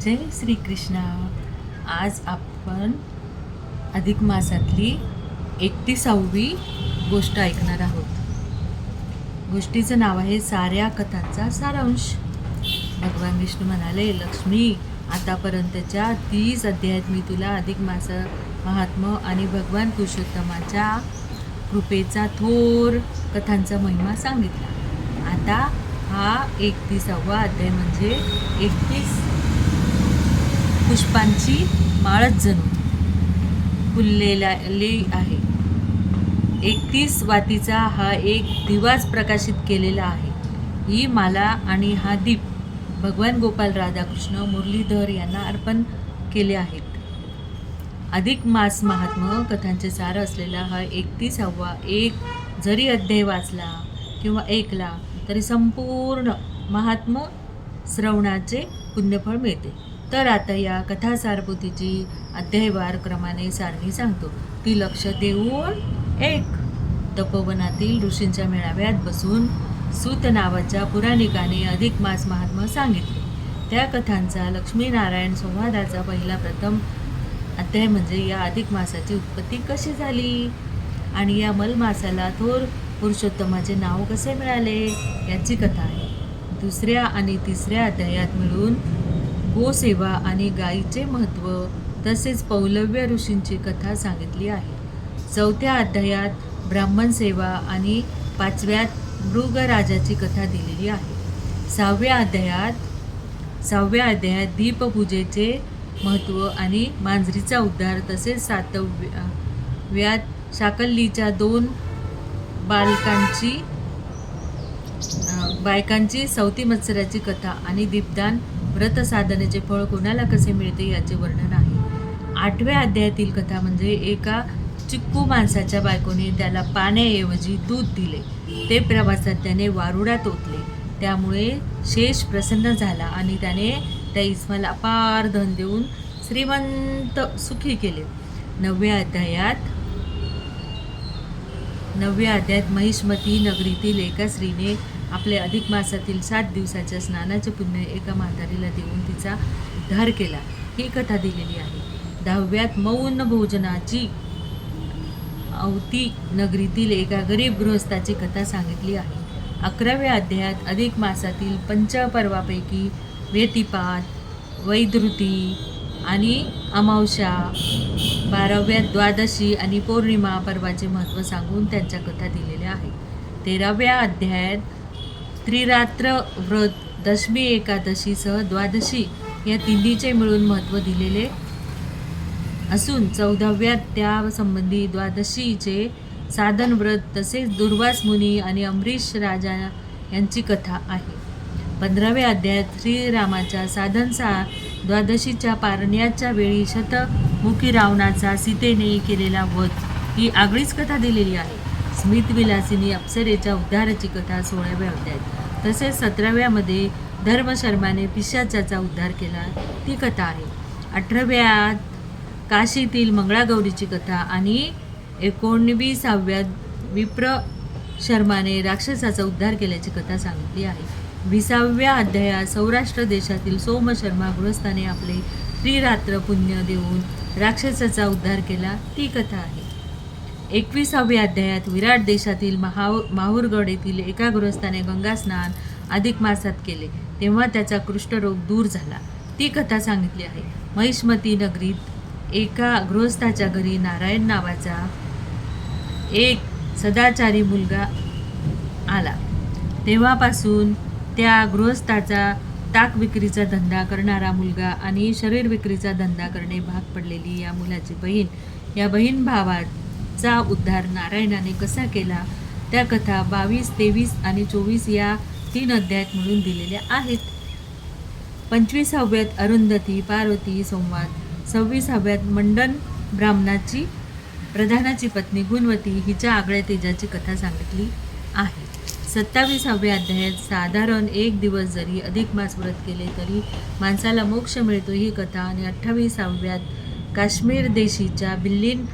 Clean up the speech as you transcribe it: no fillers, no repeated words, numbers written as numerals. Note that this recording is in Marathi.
जय श्री कृष्णा. आज आपण अधिक मासातली 31वी गोष्ट ऐकणार आहोत. गोष्टीचं नाव आहे साऱ्या कथांचा सारांश. भगवान विष्णू म्हणाले, लक्ष्मी, आतापर्यंतच्या 30 अध्यायात मी तुला अधिक मास महात्म्य आणि भगवान पुरुषोत्तमाच्या कृपेचा थोर कथांचा महिमा सांगितला. आता हा 31वा अध्याय म्हणजे 31 पुष्पांची माळच जणू फुललेली आहे. 31 वातीचा हा एक दिवाच प्रकाशित केलेला आहे. ही माला आणि हा दीप भगवान गोपाल राधाकृष्ण मुरलीधर यांना अर्पण केले आहेत. अधिक मास महात्म्य कथांचे सार असलेला हा 31वा एक जरी अध्याय वाचला किंवा ऐकला तरी संपूर्ण महात्म्य श्रवणाचे पुण्यफळ मिळते. तर आता या कथासारपोथीची अध्यायवार क्रमाने सारणी सांगतो, ती लक्ष देऊन एक. तपोवनातील ऋषींच्या मेळाव्यात बसून सूत नावाच्या पुराणिकाने अधिक मास महात्म्य सांगितले. त्या कथांचा लक्ष्मीनारायण संवादाचा पहिला प्रथम अध्याय म्हणजे या अधिक मासाची उत्पत्ती कशी झाली आणि या मलमासाला थोर पुरुषोत्तमाचे नाव कसे मिळाले याची कथा आहे. दुसऱ्या आणि तिसऱ्या अध्यायात मिळून गोसेवा आणि गायीचे महत्त्व तसेच पौलव्य ऋषींची कथा सांगितली आहे. चौथ्या अध्यायात ब्राह्मण सेवा आणि पाचव्यात मृगराजाची कथा दिलेली आहे. सहाव्या अध्यायात दीपपूजेचे महत्त्व आणि मांजरीचा उद्धार तसेच सातव्यात शाकल्लीच्या 2 बायकांची सवती मत्सराची कथा आणि दीपदान व्रत साधनेचे फळ कोणाला कसे मिळते याचे वर्णन आहे. 8व्या अध्यायातील कथा म्हणजे एका चिक्कू माणसाच्या बायकोने त्याला पाण्याऐवजी दूध दिले. ते प्रवासात त्याने वारुडात ओतले. त्यामुळे शेष प्रसन्न झाला आणि त्याने त्या इस्माला अपार धन देऊन श्रीमंत सुखी केले. 9व्या अध्यायात महिष्मती नगरीतील एका स्त्रीने आपले अधिक मासातील 7 दिवसाच्या स्नानाचे पुण्य एका म्हातारीला देऊन तिचा उद्धार केला. ही कथा दिलेली आहे. 10व्यात मौन भोजनाची अवती नगरीतील एका गरीब गृहस्थाची कथा सांगितली आहे. 11व्या अध्यायात अधिक मासातील पंचपर्वापैकी व्यतिपात, वैधृती आणि अमावस्या, 12व्यात द्वादशी आणि पौर्णिमा पर्वाचे महत्त्व सांगून त्यांच्या कथा दिलेल्या आहेत. 13व्या अध्यायात त्रिरात्र व्रत, दशमी एकादशीसह द्वादशी या तिन्हीचे मिळून महत्त्व दिलेले असून 14व्यात त्या संबंधी द्वादशीचे साधन व्रत तसेच दुर्वास मुनी आणि अमरीश राजा यांची कथा आहे. 15व्या अध्यायात श्रीरामाच्या द्वादशीच्या पारण्याच्या वेळी शतमुखी रावणाचा सीतेने केलेला वध ही आगळीच कथा दिलेली आहे. स्मितविलासिनी अप्सरेच्या उद्धाराची कथा 16व्या अध्यायात तसेच 17व्यामध्ये धर्मशर्माने पिशाचाचा उद्धार केला ती कथा आहे. 18व्यात काशीतील मंगळागौरीची कथा आणि 19व्यात विप्र शर्माने राक्षसाचा उद्धार केल्याची कथा सांगितली आहे. 20व्या अध्यायात सौराष्ट्र देशातील सोमशर्मा गृहस्थाने आपले त्रिरात्र पुण्य देऊन राक्षसाचा उद्धार केला ती कथा आहे. 21व्या अध्यायात विराट देशातील माहूरगड येथील एका गृहस्थाने गंगा स्नान अधिक मासात केले तेव्हा त्याचा कुष्ठरोग दूर झाला ती कथा सांगितली आहे. महिष्मती नगरीत एका गृहस्थाच्या घरी नारायण नावाचा एक सदाचारी मुलगा आला. तेव्हापासून त्या गृहस्थाचा ताक विक्रीचा धंदा करणारा मुलगा आणि शरीर विक्रीचा धंदा करणे भाग पडलेली या मुलाची बहीण, या बहीण भावाचा उद्धार नारायणाने कसा केला त्या कथा 22, 23 आणि 24 या 3 अध्यायात मिळून दिलेल्या आहेत. 25व्यात अरुंधती पार्वती संवाद, 26व्यात मंडन ब्राह्मणाची प्रधानाची पत्नी गुणवती हिच्या आगळ्या तेजाची कथा सांगितली आहे. 27व्या अध्यायात साधारण 1 दिवस जरी अधिक मास व्रत केले तरी माणसाला मोक्ष मिळतो ही कथा आणि 28व्यात काश्मीर देशीच्या बिल्लीन